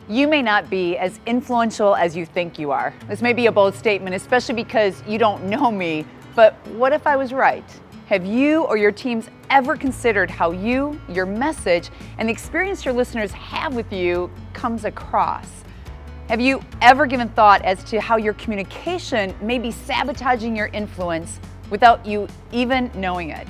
You may not be as influential as you think you are. This may be a bold statement, especially because you don't know me, but what if I was right? Have you or your teams ever considered how you, your message, and the experience your listeners have with you comes across? Have you ever given thought as to how your communication may be sabotaging your influence without you even knowing it?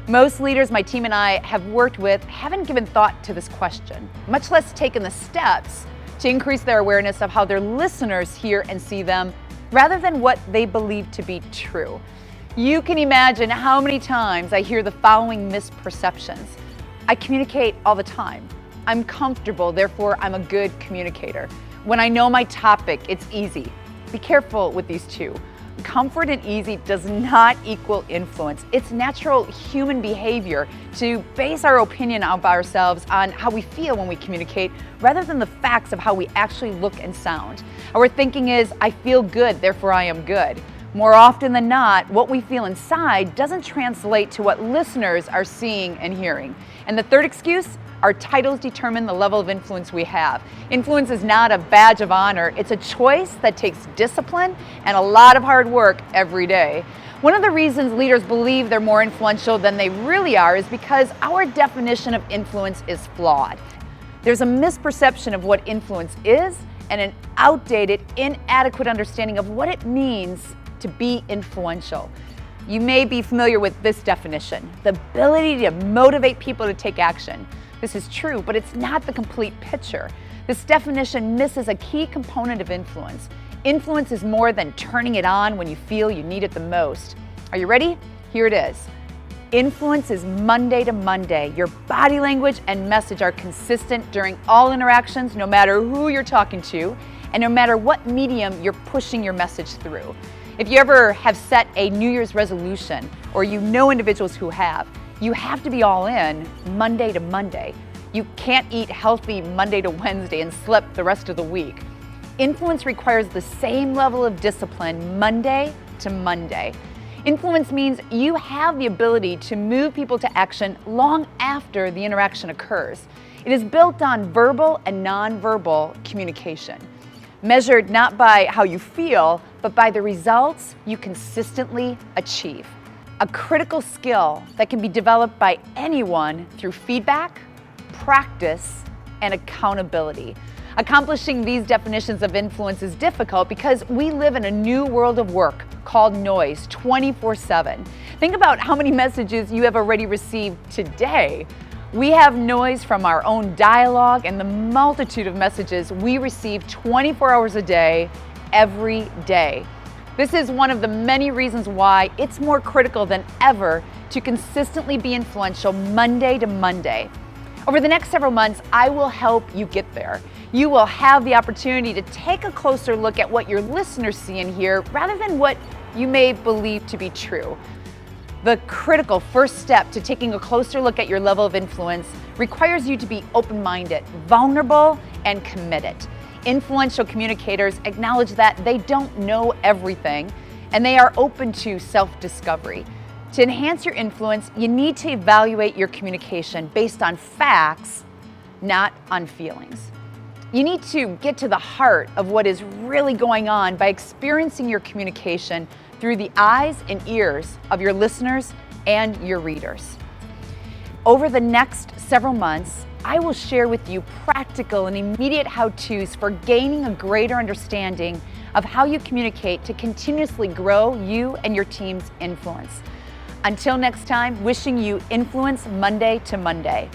Most leaders my team and I have worked with haven't given thought to this question, much less taken the steps to increase their awareness of how their listeners hear and see them, rather than what they believe to be true. You can imagine how many times I hear the following misperceptions. I communicate all the time. I'm comfortable, therefore I'm a good communicator. When I know my topic, it's easy. Be careful with these two. Comfort and easy does not equal influence. It's natural human behavior to base our opinion of ourselves on how we feel when we communicate, rather than the facts of how we actually look and sound. Our thinking is, I feel good, therefore I am good. More often than not, what we feel inside doesn't translate to what listeners are seeing and hearing. And the third excuse, our titles determine the level of influence we have. Influence is not a badge of honor, it's a choice that takes discipline and a lot of hard work every day. One of the reasons leaders believe they're more influential than they really are is because our definition of influence is flawed. There's a misperception of what influence is and an outdated, inadequate understanding of what it means to be influential. You may be familiar with this definition: the ability to motivate people to take action. This is true, but it's not the complete picture. This definition misses a key component of influence. Influence is more than turning it on when you feel you need it the most. Are you ready? Here it is. Influence is Monday to Monday. Your body language and message are consistent during all interactions, no matter who you're talking to, and no matter what medium you're pushing your message through. If you ever have set a New Year's resolution, or you know individuals who have, you have to be all in Monday to Monday. You can't eat healthy Monday to Wednesday and slip the rest of the week. Influence requires the same level of discipline Monday to Monday. Influence means you have the ability to move people to action long after the interaction occurs. It is built on verbal and nonverbal communication, measured not by how you feel, but by the results you consistently achieve. A critical skill that can be developed by anyone through feedback, practice, and accountability. Accomplishing these definitions of influence is difficult because we live in a new world of work called noise 24/7. Think about how many messages you have already received today. We have noise from our own dialogue and the multitude of messages we receive 24 hours a day, every day. This is one of the many reasons why it's more critical than ever to consistently be influential Monday to Monday. Over the next several months, I will help you get there. You will have the opportunity to take a closer look at what your listeners see and hear, rather than what you may believe to be true. The critical first step to taking a closer look at your level of influence requires you to be open-minded, vulnerable, and committed. Influential communicators acknowledge that they don't know everything, and they are open to self-discovery. To enhance your influence, you need to evaluate your communication based on facts, not on feelings. You need to get to the heart of what is really going on by experiencing your communication through the eyes and ears of your listeners and your readers. Over the next several months, I will share with you practical and immediate how-tos for gaining a greater understanding of how you communicate to continuously grow you and your team's influence. Until next time, wishing you influence Monday to Monday.